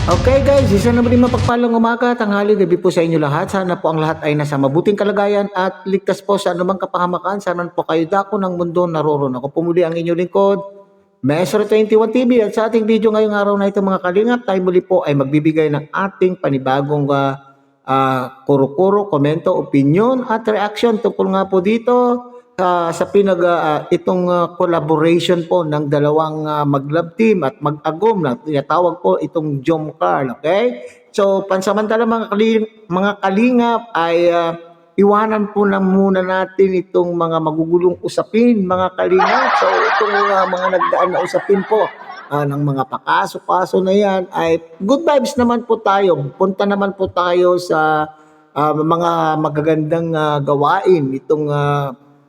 Okay guys, isa na rin mapagpalang umaga, tanghali, gabi po sa inyo lahat. Sana po ang lahat ay nasa mabuting kalagayan at ligtas po sa anumang kapahamakan. Sana po kayo dako ng mundo naroon. Ako pumuli ang inyong lingkod, Maestro 21 TV. At sa ating video ngayong araw na ito mga kalingap, tayo muli po ay magbibigay ng ating panibagong kuro-kuro, komento, opinion at reaction tungkol nga po dito sa collaboration po ng dalawang mag-love team at mag-agom na tinatawag po itong Jomcar, okay? So pansamantala mga kalingap ay iwanan po na muna natin itong mga magugulong usapin mga kalingap. So itong mga nagdaan na usapin po ng mga pakaso-kaso na yan ay good vibes naman po tayo. Punta naman po tayo sa mga magagandang gawain itong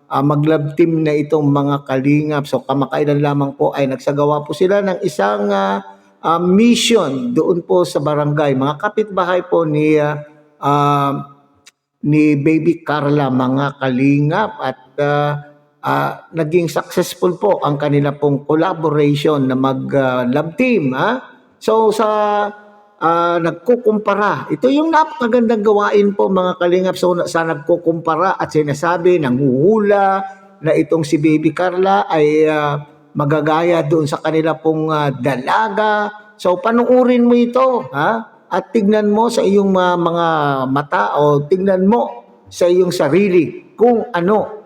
mag-love team na itong mga kalingap. So kamakailan lamang po ay nagsagawa po sila ng isang mission doon po sa barangay. Mga kapitbahay po ni Baby Carla mga kalingap at naging successful po ang kanila pong collaboration na mag-love team. So sa nagkukumpara. Ito yung napakagandang gawain po mga kalingap. So sa nagkukumpara at sinasabi, nanghuhula na itong si Baby Carla ay magagaya doon sa kanila pong dalaga. So panuurin mo ito, at tignan mo sa iyong mga mata o tignan mo sa iyong sarili kung ano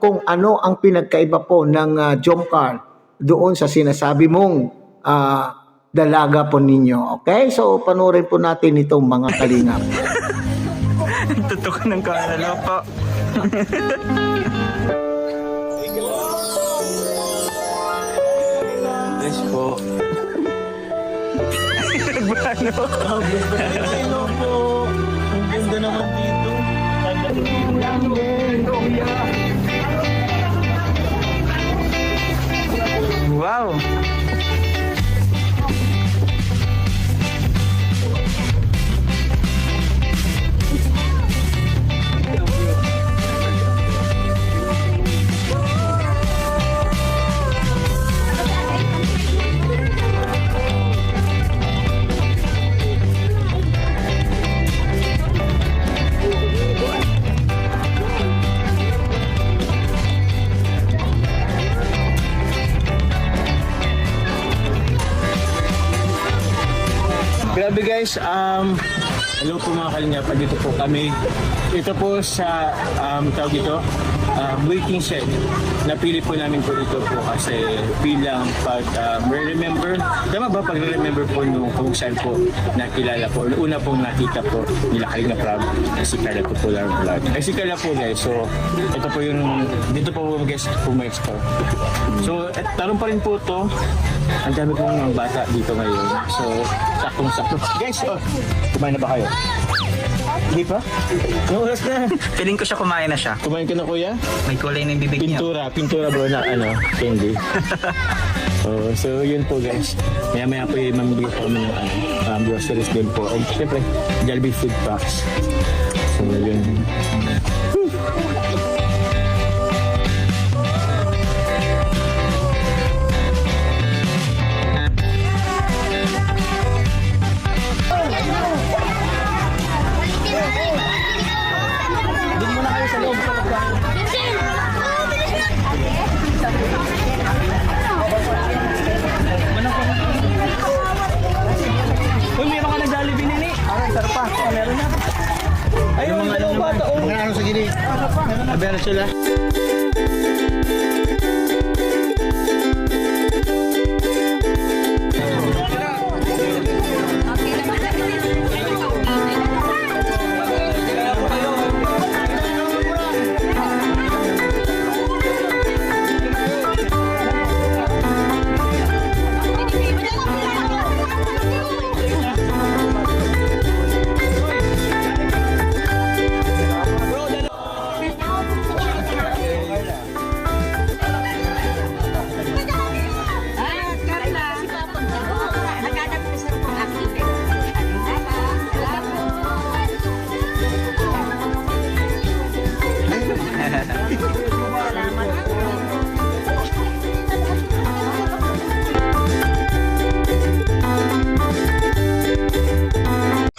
ang pinagkaiba po ng Jomcar doon sa sinasabi mong dalaga po ninyo. Okay? So, panurin po natin itong mga kalingap. Tutok ng kalala po. Yes po. Ano po? Ang ganda naman dito. Wow! Grabe guys, hello po mga kalingap, dito po kami. Ito po sa tawag ito, waiting shed. Napili po namin po ito po kasi bilang remember, tama ba pag-remember po nung kung saan po nakilala po, una pong nakita po nila Kalinga Prab, si Carla Popular Vlog. Ay si Carla po guys, so ito po yung, dito po guys pumesto. So tarong pa rin po to, ang dami pong bata dito ngayon. So sakong-sakto. Guys, kumain na ba kayo? Hindi pa? Yung oras na. Feeling ko siya kumain na siya. Kumain ka na kuya? May kulay na yung bibig niya. Pintura bro na candy. So yun po guys. Maya po yung mamili po kami ng groceries din po. And syempre, Jollibee food packs. So yun. Uy, may mga nag-Jollibee nini. Sarap pa. Meron na. Ayun, mga dalawang bata. Mga ano sa gini? Meron sila.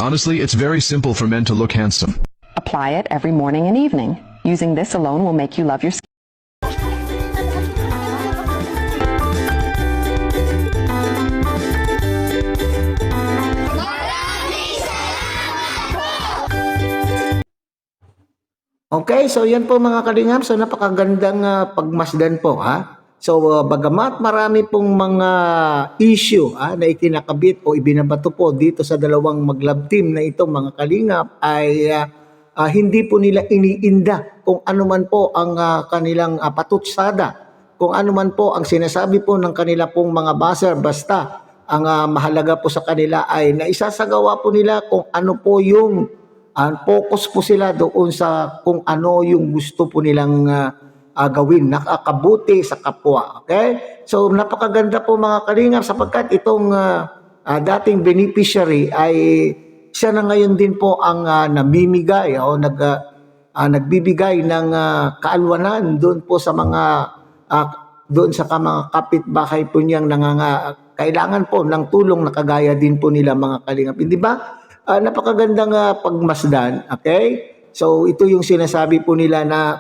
Honestly, it's very simple for men to look handsome. Apply it every morning and evening. Using this alone will make you love your skin. Okay, so yan po mga kalingap. So napakagandang pagmasdan po ha. So bagamat marami pong mga issue na ikinakabit o ibinabato po dito sa dalawang mag-love team na ito mga kalingap ay hindi po nila iniinda kung ano man po ang kanilang patutsada, kung ano man po ang sinasabi po ng kanila pong mga buzzer, basta ang mahalaga po sa kanila ay naisasagawa po nila kung ano po yung focus po sila doon sa kung ano yung gusto po nilang gawin, nakakabuti sa kapwa. Okay? So napakaganda po mga kalingap sapagkat itong dating beneficiary ay siya na ngayon din po ang namimigay o nagbibigay ng kaalwanan doon po sa mga doon sa mga kapitbahay po niyang kailangan po ng tulong na kagaya din po nila mga kalingap. Hindi ba? Napakagandang pagmasdan. Okay? So ito yung sinasabi po nila na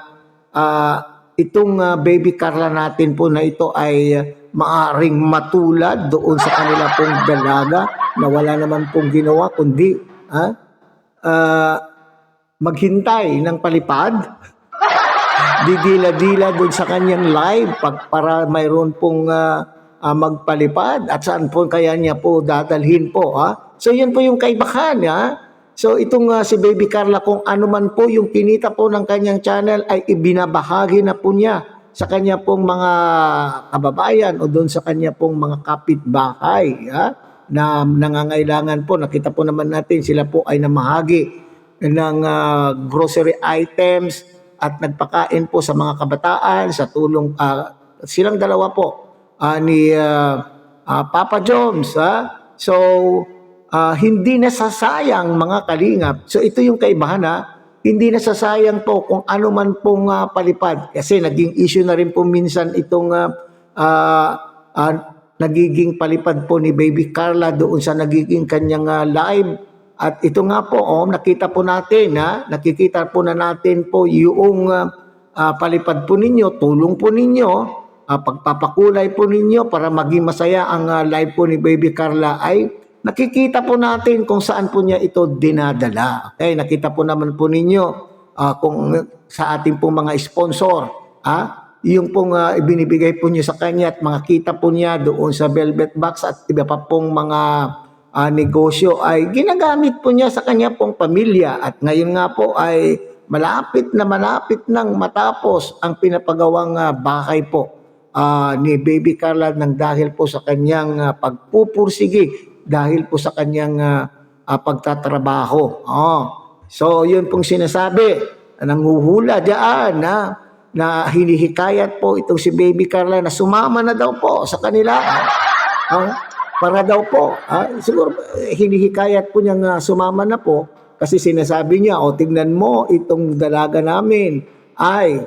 itong baby Carla natin po na ito ay maaring matulad doon sa kanila pong dalaga na wala naman pong ginawa kundi maghintay ng palipad, didila-dila doon sa kanyang live para mayroon pong magpalipad at saan po kaya niya po dadalhin po. So yun po yung kaibahan. So itong si Baby Carla, kung ano man po yung kinita po ng kanyang channel ay ibinabahagi na po niya sa kanya pong mga kababayan o doon sa kanya pong mga kapitbahay na nangangailangan po. Nakita po naman natin sila po ay namahagi ng grocery items at nagpakain po sa mga kabataan sa tulong silang dalawa po ni Papa Joms. So hindi nasasayang mga kalingap. So ito yung kaibahan hindi nasasayang po kung ano man pong palipad. Kasi naging issue na rin po minsan itong nagiging palipad po ni Baby Carla doon sa nagiging kanyang live. At ito nga po, nakita po natin, nakikita po na natin po yung palipad po ninyo, tulong po ninyo, pagpapakulay po ninyo para maging masaya ang live po ni Baby Carla ay nakikita po natin kung saan po niya ito dinadala. Okay, nakita po naman po ninyo kung sa ating pong mga sponsor, yung pong ibinibigay po niyo sa kanya at makikita po niya doon sa Velvet Box at iba pa pong mga negosyo ay ginagamit po niya sa kanya pong pamilya. At ngayon nga po ay malapit nang matapos ang pinapagawang bahay po ni Baby Carla nang dahil po sa kanyang pagpupursige, dahil po sa kanyang pagtatrabaho. So, yun pong sinasabi. Nanghuhula dyan na hinihikayat po itong si Baby Carla na sumama na daw po sa kanila. Para daw po. Siguro hinihikayat po niyang sumama na po kasi sinasabi niya, tignan mo itong dalaga namin ay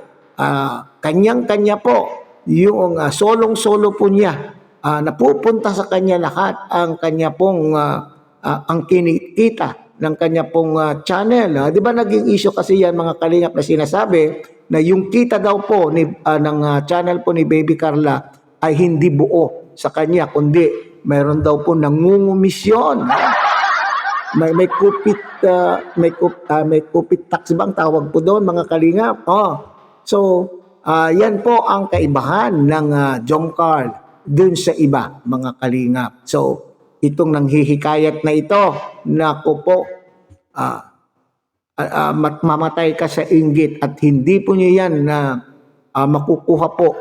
kanyang-kanya po. Yung solong-solo po niya. Napupunta sa kanya lahat ang kanya pong ang kinikita ng kanya pong channel. Di ba naging issue kasi yan mga kalingap na sinasabi na yung kita daw po ng channel po ni Baby Carla ay hindi buo sa kanya kundi mayroon daw po nangungumisyon. May kupit may kupit tax bang tawag po doon mga kalingap. So yan po ang kaibahan ng Jom Carl dun sa iba, mga kalingap. So, itong nanghihikayat na ito, naku po, mamatay ka sa inggit at hindi po niyo yan na makukuha po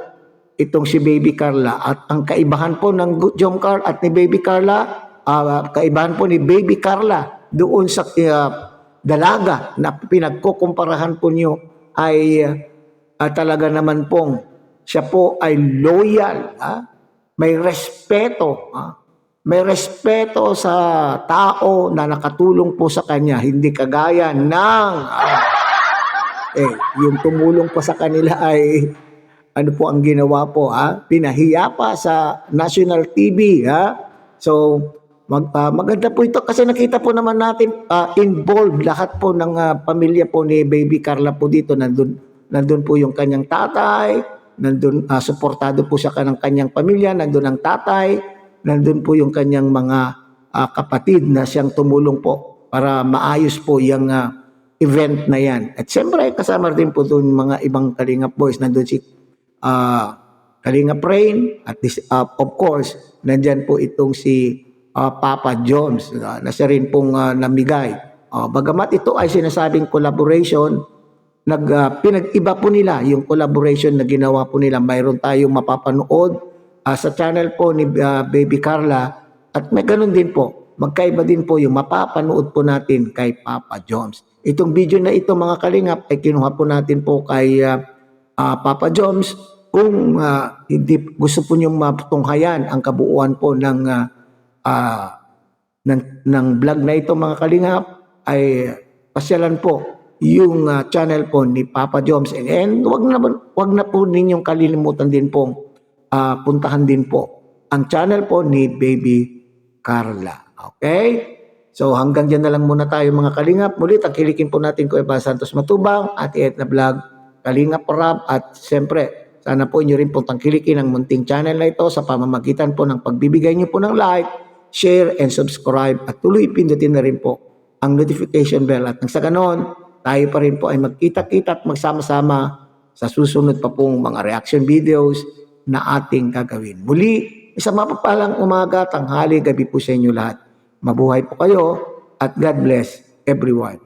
itong si Baby Carla. At ang kaibahan po ng Jom Carl at ni Baby Carla, kaibahan po ni Baby Carla doon sa dalaga na pinagkukumparahan po niyo ay talaga naman pong siya po ay loyal, may respeto. May respeto sa tao na nakatulong po sa kanya. Hindi kagaya ng yung tumulong po sa kanila ay ano po ang ginawa po. Pinahiya pa sa national TV. So maganda po ito kasi nakita po naman natin involved lahat po ng pamilya po ni Baby Carla po dito. Nandun po yung kanyang tatay, nandun suportado po siya ng kanyang pamilya, nandun ang tatay, nandun po yung kanyang mga kapatid na siyang tumulong po para maayos po yung event na yan. At siyempre kasama din po doon mga ibang Kalingap boys. Nandun si Kalingap Rain at of course nandyan po itong si Papa Jones na siya rin pong namigay. Bagamat ito ay sinasabing collaboration, pinag-iba po nila yung collaboration na ginawa po nila. Mayroon tayong mapapanood sa channel po ni Baby Carla at may ganun din po. Magkaiba din po yung mapapanood po natin kay Papa Jones. Itong video na ito mga Kalingap ay kinuha po natin po kay Papa Jones. Kung hindi gusto po niyong matunghayan ang kabuuan po ng vlog na ito mga Kalingap, ay pasyalan po yung channel po ni Papa Joms. And wag na po ninyong kalilimutan din pong puntahan din po ang channel po ni Baby Carla. Okay? So hanggang dyan na lang muna tayo mga Kalingap. Muli tangkilikin po natin ko Eva Santos Matubang at Etna Vlog, Kalingap Rab, at siyempre sana po inyo rin pong tangkilikin ang munting channel na ito sa pamamagitan po ng pagbibigay nyo po ng like, share, and subscribe, at tuloy pindutin na rin po ang notification bell. At nang sa ganon, tayo pa rin po ay magkita-kita at magsama-sama sa susunod pa pong mga reaction videos na ating gagawin. Muli, isang mapapalang umaga, tanghali, gabi po sa inyo lahat. Mabuhay po kayo at God bless everyone.